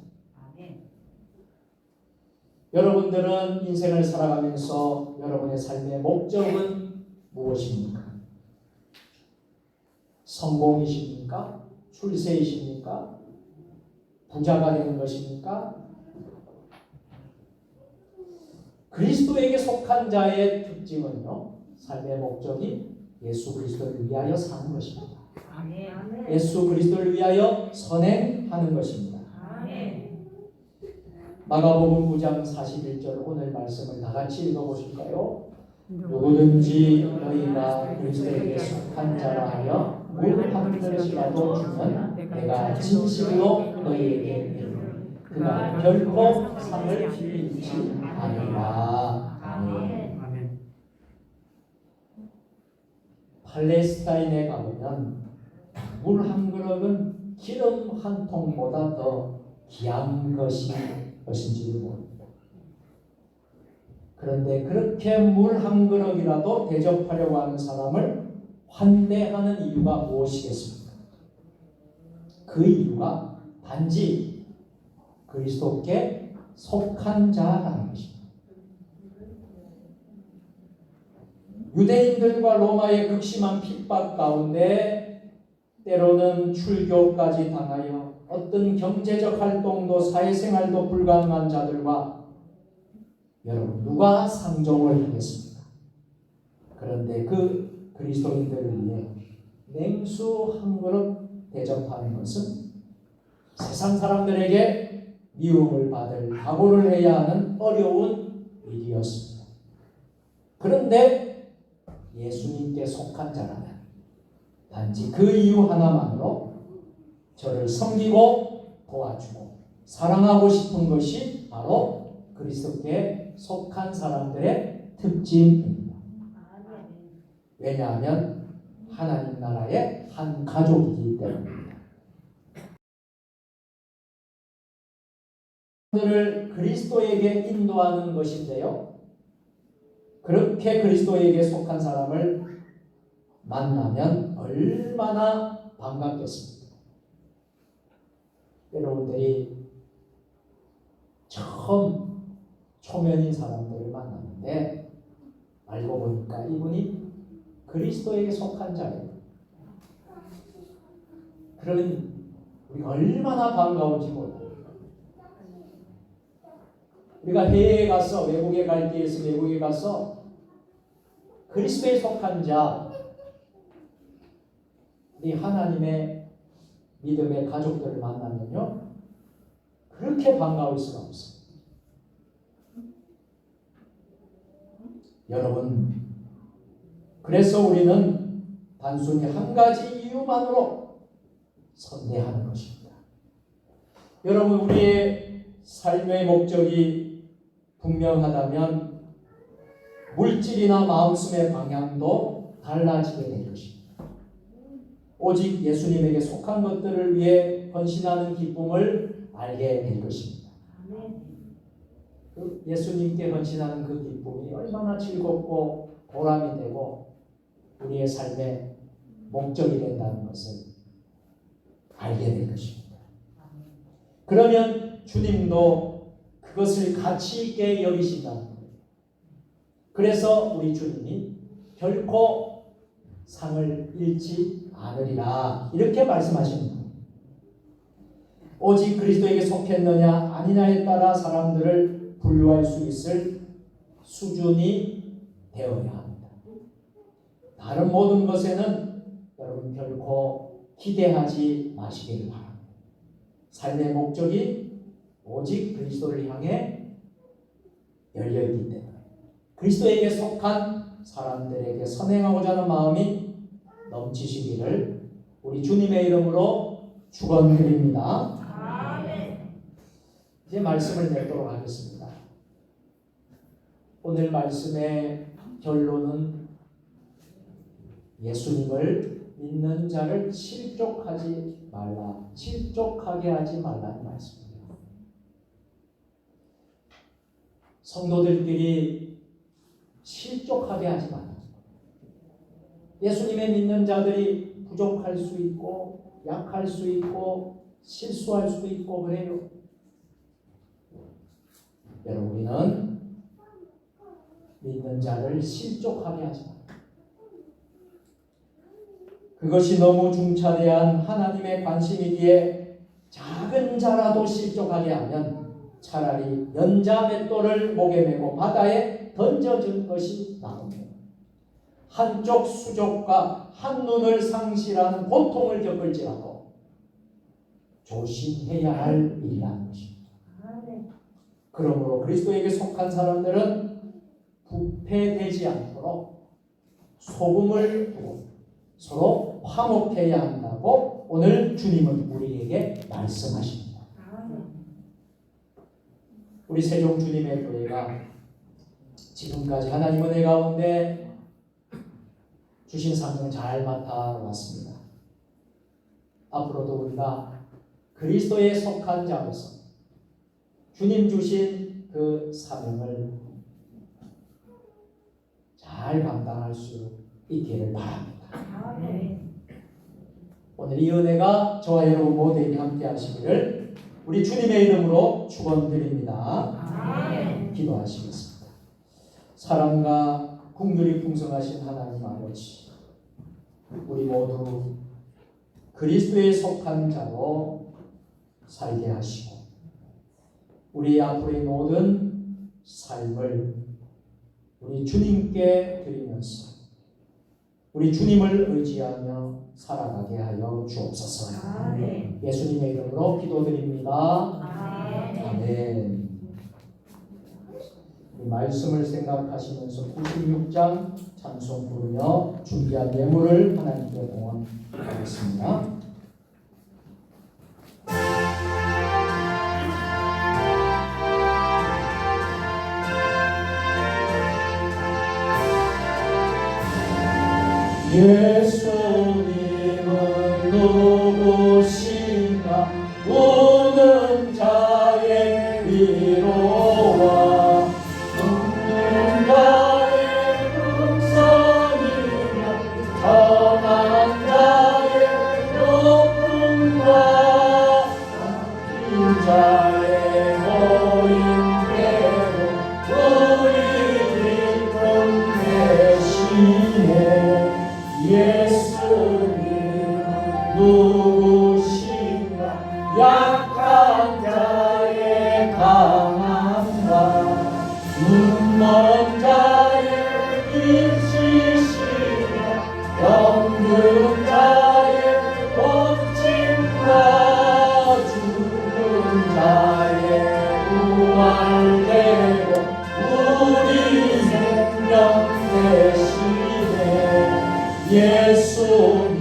여러분들은 인생을 살아가면서 여러분의 삶의 목적은 무엇입니까? 성공이십니까? 출세이십니까? 부자가 되는 것입니까? 그리스도에게 속한 자의 특징은요, 삶의 목적이 예수 그리스도를 위하여 사는 것입니다. 예수 그리스도를 위하여 선행하는 것입니다. 마가복음 9장 41절 오늘 말씀을 다 같이 읽어보실까요? 누구든지 너희가 그리스도에게 속한 자라 하여 물 한 그릇이라도 주면 내가 진실로 너희에게 이르노니 그가 결코 상을 빌리지 아니라. 아멘. 팔레스타인에 가보면 물 한 그릇은 기름 한 통보다 더 귀한 것인지를 모릅니다. 그런데 그렇게 물 한 그릇이라도 대접하려고 하는 사람을 환대하는 이유가 무엇이겠습니까? 그 이유가 단지 그리스도께 속한 자라는 것입니다. 유대인들과 로마의 극심한 핍박 가운데 때로는 출교까지 당하여 어떤 경제적 활동도 사회생활도 불가능한 자들과 여러분 누가 상종을 하겠습니까? 그런데 그 그리스도인들을 위해 냉수 한 그릇 대접하는 것은 세상 사람들에게 미움을 받을 각오를 해야 하는 어려운 일이었습니다. 그런데 예수님께 속한 자라면 단지 그 이유 하나만으로 저를 섬기고 도와주고 사랑하고 싶은 것이 바로 그리스도께 속한 사람들의 특징입니다. 왜냐하면 하나님 나라의 한 가족이기 때문입니다. 그들을 그리스도에게 인도하는 것인데요. 그렇게 그리스도에게 속한 사람을 만나면 얼마나 반갑겠습니까? 여러분들이 처음 초면인 사람들을 만났는데 알고 보니까 이분이 그리스도에게 속한 자예요. 그러니 우리가 얼마나 반가운지 몰라요. 우리가 해외에 가서 외국에 갈 때에서 외국에 가서 그리스도에 속한 자, 우리 하나님의 믿음의 가족들을 만나면요 그렇게 반가울 수가 없어요. 여러분, 그래서 우리는 단순히 한 가지 이유만으로 선대하는 것입니다. 여러분, 우리의 삶의 목적이 분명하다면 물질이나 마음씀의 방향도 달라지게 될 것입니다. 오직 예수님에게 속한 것들을 위해 헌신하는 기쁨을 알게 될 것입니다. 그 예수님께 헌신하는 그 기쁨이 얼마나 즐겁고 보람이 되고 우리의 삶의 목적이 된다는 것을 알게 될 것입니다. 그러면 주님도 그것을 가치 있게 여기신다는 거예요. 그래서 우리 주님이 결코 상을 잃지 않으리라 이렇게 말씀하십니다. 오직 그리스도에게 속했느냐 아니냐에 따라 사람들을 분류할 수 있을 수준이 되어야 합니다. 다른 모든 것에는 여러분 결코 기대하지 마시기를 바랍니다. 삶의 목적이 오직 그리스도를 향해 열려있기 때문에 그리스도에게 속한 사람들에게 선행하고자 하는 마음이 넘치시기를 우리 주님의 이름으로 축원드립니다. 이제 말씀을 맺도록 하겠습니다. 오늘 말씀의 결론은 예수님을 믿는 자를 실족하게 하지 말라는 말씀입니다. 성도들끼리 실족하게 하지 말라. 예수님의 믿는 자들이 부족할 수 있고 약할 수 있고 실수할 수도 있고 그래요. 여러분, 우리는 믿는 자를 실족하게 하지 말라. 그것이 너무 중차대한 하나님의 관심이기에 작은 자라도 실족하게 하면 차라리 연자 맷돌을 목에 메고 바다에 던져준 것이 나옵니다. 한쪽 수족과 한눈을 상실한 고통을 겪을지라도 조심해야 할 일이라는 것입니다. 그러므로 그리스도에게 속한 사람들은 부패되지 않도록 소금을 두고 서로 화목해야 한다고 오늘 주님은 우리에게 말씀하십니다. 우리 세종 주님의 교회가 지금까지 하나님 은혜 가운데 주신 사명을 잘 맡아왔습니다. 앞으로도 우리가 그리스도에 속한 자로서 주님 주신 그 사명을 잘 감당할 수 있기를 바랍니다. 오늘 이 은혜가 저와 여러분 모두에게 함께 하시기를 우리 주님의 이름으로 축원드립니다. 기도하시겠습니다. 사랑과 긍휼이 풍성하신 하나님 아버지, 우리 모두 그리스도에 속한 자로 살게 하시고 우리 앞으로의 모든 삶을 우리 주님께 드리면서 우리 주님을 의지하며 살아가게 하여 주옵소서. 예수님의 이름으로 기도드립니다. 아멘. 이 말씀을 생각하시면서 96장 찬송 부르며 준비한 예물을 하나님께 봉헌하겠습니다. 예수님은 누구신가? 우는 자의 위로와 눕는 자의 풍성이며 전한 자의 높음과 긴 자의 모임대로 우리 기쁨 되시네. 예수님 누구신가? 약한 자의 강함과 눈먼 자의 빛이시며 병든 자의 고침과 죽은 자의 부활되고 우리 생명 되시네. 예수님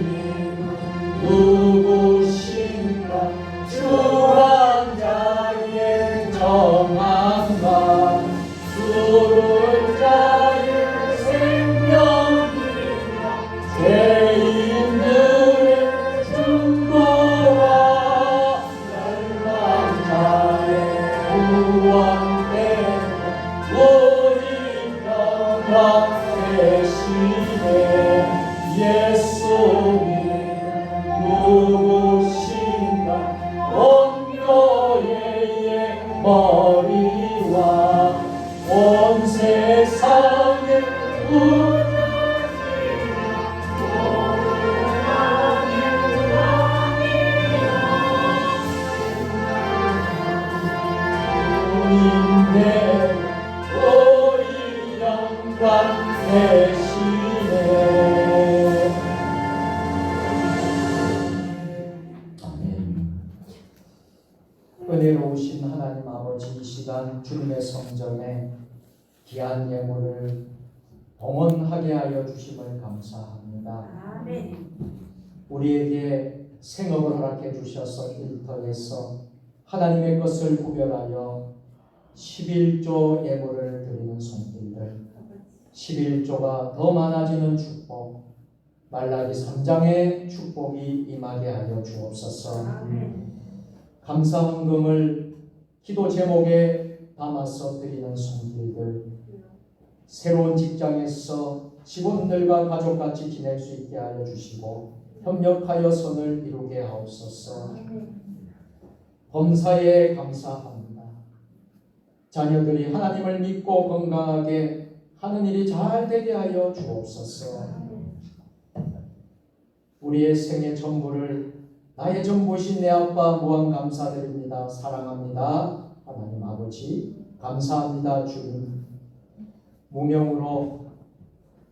누구신가? 주한 자의 정함과 부른 자의 생명이며 죄인들의 중보와 멸망 자의 구원되고 우리 평강 되시네. 예수님 누구신가? 온 교회의 머리와 온 세상의 주님의 우리 영광 되시네. 귀한 예물을 동원하게 하여 주심을 감사합니다. 우리에게 생업을 허락해 주셔서 일터에서 하나님의 것을 구별하여 11조 예물을 드리는 손길들, 11조가 더 많아지는 축복, 말라기 3장의 축복이 임하게 하여 주옵소서. 감사 헌금을 기도 제목에 담아서 드리는 손길들, 새로운 직장에서 직원들과 가족같이 지낼 수 있게 하여 주시고 협력하여 선을 이루게 하옵소서. 범사에 감사합니다. 자녀들이 하나님을 믿고 건강하게 하는 일이 잘 되게 하여 주옵소서. 우리의 생애 전부를 나의 전부이신 내 아빠 무한 감사드립니다. 사랑합니다. 하나님 아버지 감사합니다. 주님 무명으로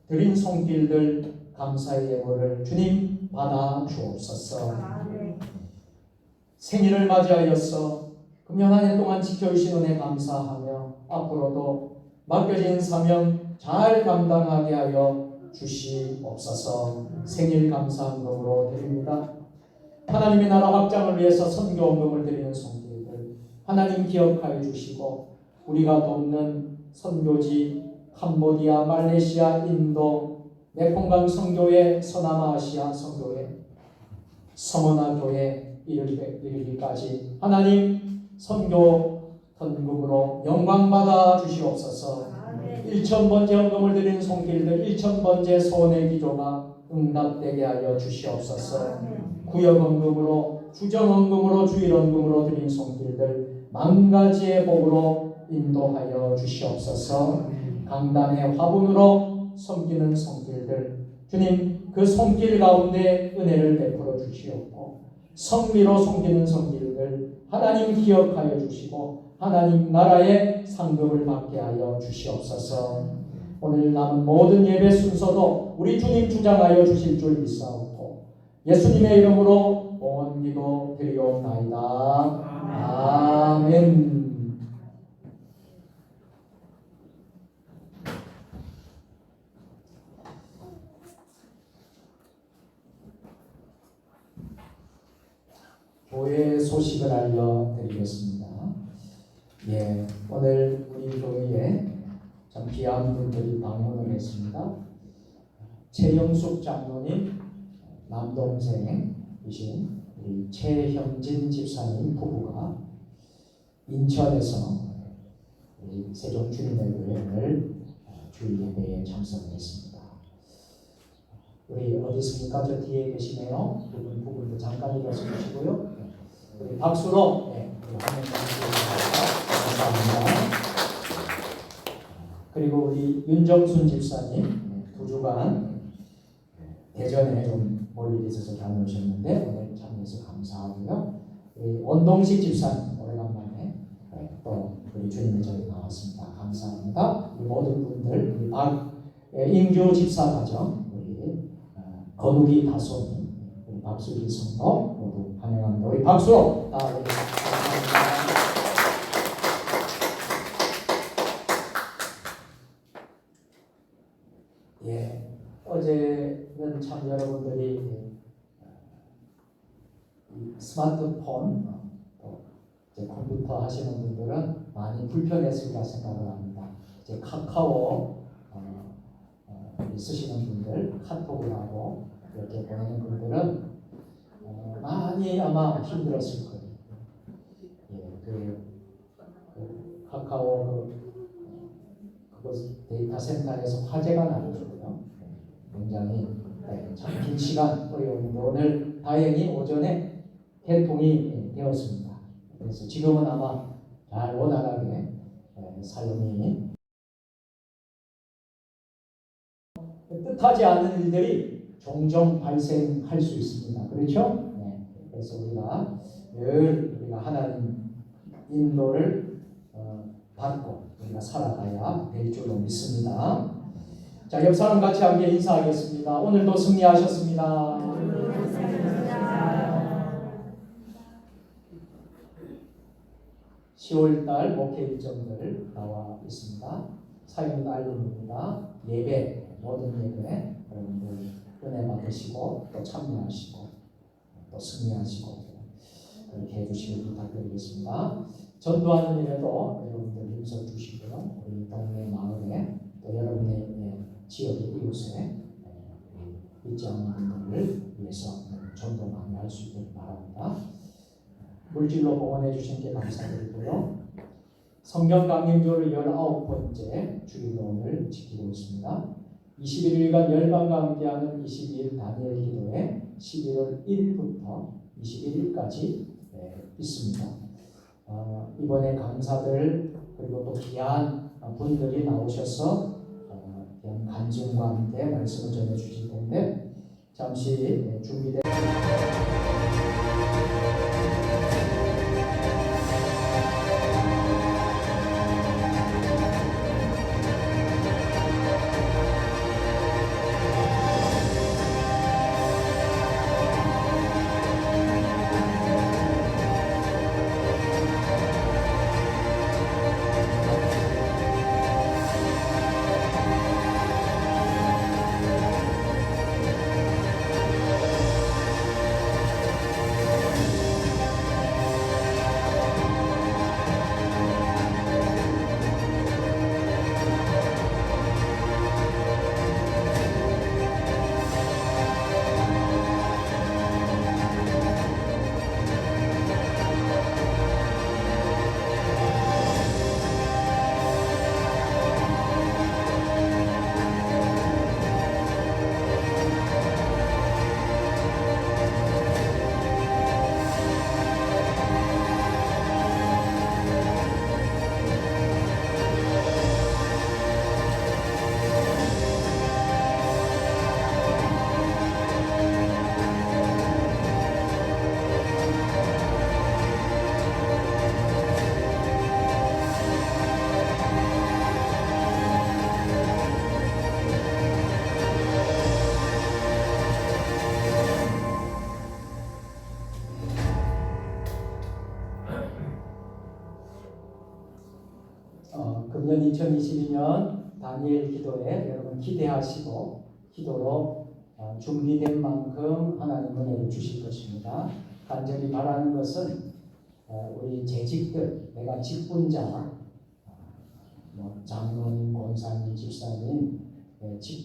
드린 손길들 감사의 예물을 주님 받아 주옵소서. 생일을 맞이하여서 금년 한 해 동안 지켜주신 은혜 감사하며 앞으로도 맡겨진 사명 잘 감당하게 하여 주시옵소서. 생일 감사헌금으로 드립니다. 하나님의 나라 확장을 위해서 선교헌금을 드리는 손길들 하나님 기억하여 주시고 우리가 돕는 선교지 캄보디아, 말레이시아, 인도, 메콩강 선교회, 서남아시아 선교회, 서머나 교회 이르기까지 하나님 선교 헌금으로 영광받아 주시옵소서. 1000번째 헌금을 드리는 손길들 1000번째 소원의 기도가 응답되게 하여 주시옵소서. 구역 헌금으로, 주정 헌금으로, 주일 헌금으로 드린 손길들 만가지의 복으로 인도하여 주시옵소서. 강단의 화분으로 섬기는 손길들 주님 그 손길 가운데 은혜를 베풀어 주시옵고 성미로 섬기는 손길들 하나님 기억하여 주시고 하나님 나라의 상급을 받게 하여 주시옵소서. 오늘 남은 모든 예배 순서도 우리 주님 주장하여 주실 줄 믿사옵고 예수님의 이름으로 봉헌기도 드리옵나이다. 아멘. 교회 소식을 알려드리겠습니다. 오늘 우리 교회에 참 귀한 분들이 방문을 했습니다. 최영숙 장로님 남동생이신 우리 최형진 집사님 부부가 인천에서 우리 세종주님의교회를 주일 예배에 참석했습니다. 우리 어디 있습니까? 저 뒤에 계시네요. 부분도 잠깐 일어서 주시고요. 우리 박수로 우리 화면 감사합니다. 그리고 우리 윤정순 집사님 2주간 대전에 좀 볼 일이 있어서 다녀오셨는데 오늘 참여해서 감사하고요. 우리 원동식 집사님 오래간만에 또 우리 주님의 전에 나왔습니다. 감사합니다. 우리 모든 분들 우리 박인규 집사 가정 우리 건욱이 다솜이 우리 박수기 성도 모두 환영합니다. 우리 박수로 감사합니다. 어제는 참 여러분들이 스마트폰 또 이제 컴퓨터 하시는 분들은 많이 불편했으리라 생각을 합니다. 이제 카카오 쓰시는 분들 카톡을 하고 이렇게 보내는 분들은 많이 아마 힘들었을 거예요. 카카오 데이터 센터에서 화재가 나거든요. 굉장히 참 긴 시간 어려운데 오늘 다행히 오전에 개통이 되었습니다. 그래서 지금은 아마 잘 원활하게 사용이 뜻하지 않는 일들이 종종 발생할 수 있습니다. 그렇죠? 그래서 우리가 늘 우리가 하나님 인도를 받고 우리가 살아가야 될 줄로 믿습니다. 자, 옆 사람 같이 함께 인사하겠습니다. 오늘도 승리하셨습니다. 10월달 목회 일정들 나와 있습니다. 사연 알림입니다. 예배, 모든 예배 여러분들 은혜 받으시고 또 참여하시고 또 승리하시고 그렇게 해주시길 부탁드리겠습니다. 전도하는 일에도 여러분들 힘써 주시고요. 우리 동네 마을에 또 여러분의 지역의 이웃에 믿지 않는 분들을 위해서 전도 많이 할 수 있도록 바랍니다. 물질로 봉헌해 주신 게 감사드리고요. 성경 강림주를 19번째 주일로 오늘 지키고 있습니다. 21일간 열방과 함께하는 22일 다니엘 기도회 11월 1일부터 21일까지 있습니다. 이번에 강사들 그리고 또 귀한 분들이 나오셔서 귀한 간증과 함께 말씀을 전해 주실 텐데 잠시 준비된 금년 2022년 다니엘 기도에 여러분 기대하시고 기도로 준비된 만큼 하나님 은혜를 주실 것입니다. 간절히 바라는 것은 우리 재직들, 내가 직분자, 장로님, 권사님, 집사님,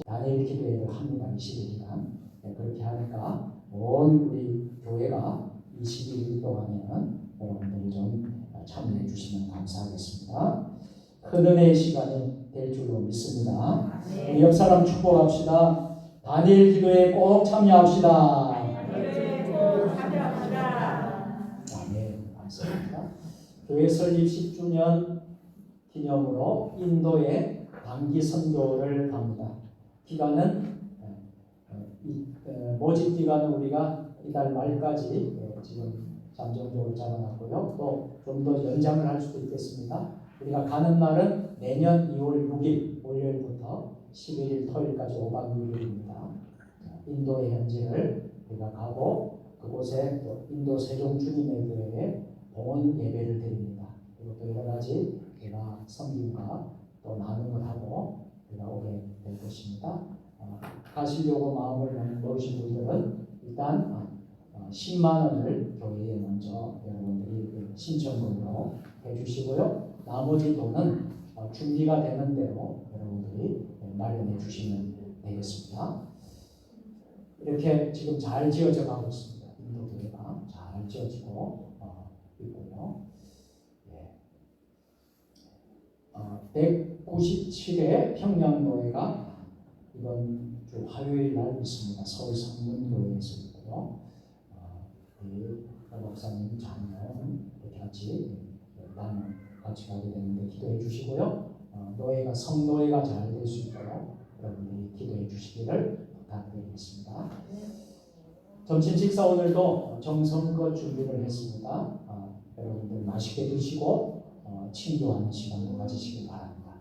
다니엘 기도회를 합니다. 21일간. 그렇게 하니까 온 우리 교회가 21일 동안에는 여러분들이 좀 참여해 주시면 감사하겠습니다. 큰 은혜의 시간이 될 줄로 믿습니다. 우리 옆 사람 축복합시다. 다니엘 기도에 꼭 참여합시다. 아멘. 감사합니다. 교회 설립 10주년 기념으로 인도에 단기 선교를 갑니다. 기간은 모집 기간은 우리가 이달 말까지 지금 잠정적으로 잡아놨고요. 또 좀 더 연장을 할 수도 있겠습니다. 우리가 가는 날은 내년 2월 6일 월요일부터 11일 토요일까지 5박 6일입니다. 인도의 현지를 우리가 가고 그곳에 또 인도 세종 주님의 교회에 봉헌 예배를 드립니다. 그리고 또 여러 가지 우리가 섬김과 또 나눔을 하고 우리가 오게 될 것입니다. 가시려고 마음을 먹으신 분들은 일단 10만 원을 교회에 먼저 여러분들이 신청금으로 해주시고요. 나머지 돈은 준비가 되는 대로 여러분들이 마련해 주시면 되겠습니다. 이렇게 지금 잘 지어져 가고 있습니다. 인도 교회가 잘 지어지고 있고요. 197회 평양노회가 이번 주 화요일 날 있습니다. 서울 성문교회에서 있고요. 목사님 자녀는 같이 가게 되는데 기도해 주시고요. 노회가 성노회가 잘 될 수 있도록 여러분들이 기도해 주시기를 부탁드리겠습니다. 점심 식사 오늘도 정성껏 준비를 했습니다. 여러분들 맛있게 드시고 친교하는 시간도 가지시기 바랍니다.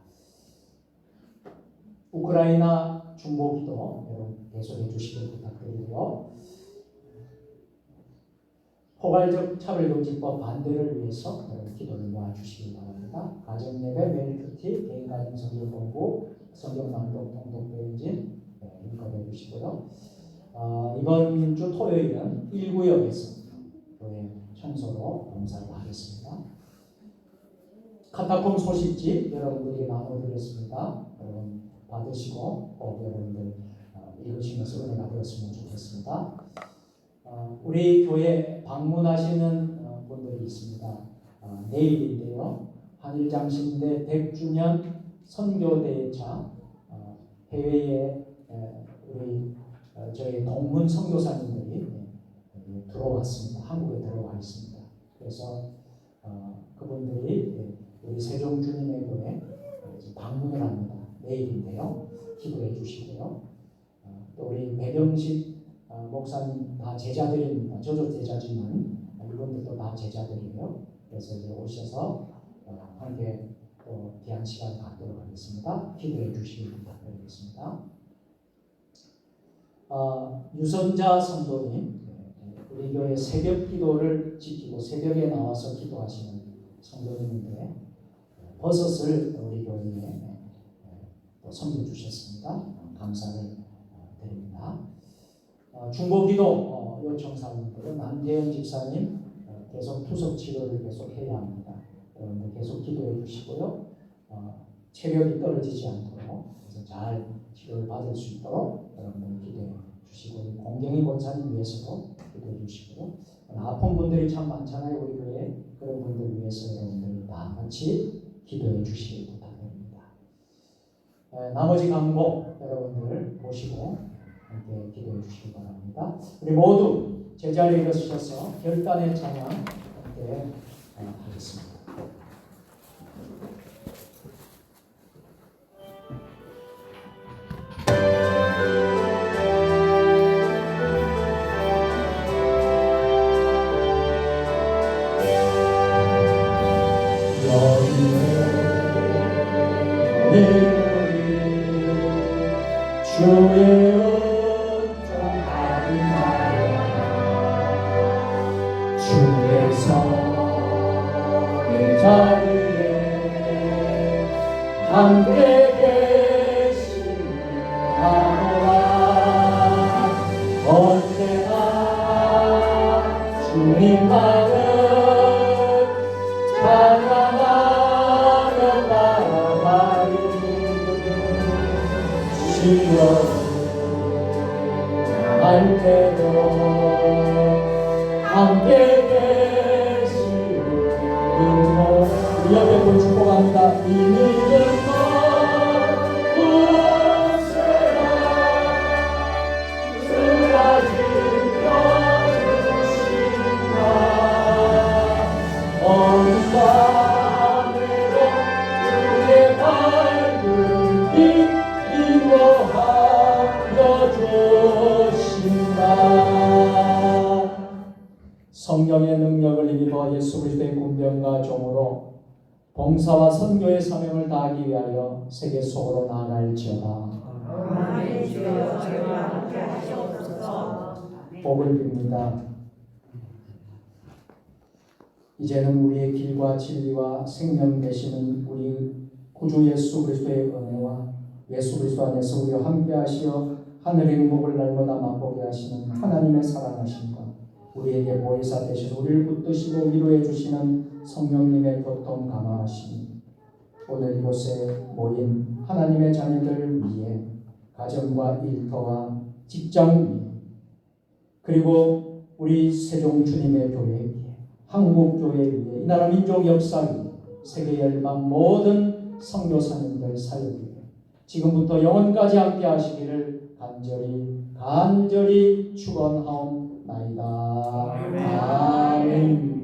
우크라이나 중보기도 여러분 계속해 주시길 부탁드리고요. 포괄적 차별금지법 반대를 위해서 기도를 모아주시기 바랍니다. 가정예배, 메리트티, 개인가정 성경공부, 성경낭독 통독대행진 인건해 주시고요. 이번 주 토요일은 1구역에서 교회 청소로 봉사를 하겠습니다. 카타콤 소식지 여러분들이 나눠드렸습니다. 여러분 받으시고 꼭 여러분들 읽으시면서 은혜가 되었으면 좋겠습니다. 우리 교회 방문하시는 분들이 있습니다. 내일인데요. 한일장신대 100주년 선교대회차 해외에 우리 저희 동문 선교사님들이 들어왔습니다. 한국에 들어와 있습니다. 그래서 그분들이 우리 세종 주님의 교회 방문을 합니다. 내일인데요. 기도해 주시고요. 또 우리 배병식 목사님 다 제자들입니다. 저도 제자지만 이분들도 다 제자들이에요. 그래서 이제 오셔서 함께 또 귀한 시간 갖도록 하겠습니다. 기도해 주시기 부탁드리겠습니다. 유선자 성도님, 우리 교회 새벽 기도를 지키고 새벽에 나와서 기도하시는 성도님인데 버섯을 우리 교회에 또 섬겨주셨습니다. 감사를 드립니다. 중보기도 요청사님들은 남대현 집사님 계속 투석 치료를 계속 해야 합니다. 여러분들 계속 기도해 주시고요. 체력이 떨어지지 않도록 그래서 잘 치료를 받을 수 있도록 여러분들 기도해 주시고 공경희 권사님 위해서도 기도해 주시고요. 아픈 분들이 참 많잖아요. 우리 교회에 그런 분들 위해서 여러분들 다 같이 기도해 주시기 부탁드립니다. 나머지 강목 여러분들 보시고 함께 기도해 주시기 바랍니다. 우리 모두 제자리에 일어서셔서 결단의 찬양 함께 하겠습니다. 주의 주께서 내 자리에 함께 계시노라. 언제나 주님만을 찬양하며 나아가리. 주여 할 때도 함께 계시는 우리 옆에 분 축복합니다. 이 믿음과 구세라 주가 지켜주신다. 어느 밤에도 주의 밝은 빛 인도하여 주신다. 성령의 능력을 힘입어 예수 그리스도의 군병과 종으로 봉사와 선교의 사명을 다하기 위하여 세계 속으로 나아갈지어다. 복을 빕니다. 이제는 우리의 길과 진리와 생명 되시는 우리 구주 예수 그리스도의 은혜와 예수 그리스도 안에서 우리와 함께 하시어 하늘의 행복을 날마다 맛보게 하시는 하나님의 사랑하심과 우리에게 보혜사 되셔서 우리를 붙드시고 위로해 주시는 성령님의 교통 감화하심이 오늘 이곳에 모인 하나님의 자녀들 위해 가정과 일터와 직장 위에 그리고 우리 세종 주님의 교회 위에 한국 교회 위에 이 나라 민족 역사 위에 세계 열방 모든 선교사님들 사역 위에 지금부터 영원까지 함께 하시기를 간절히 축원하옵나이다. 아멘.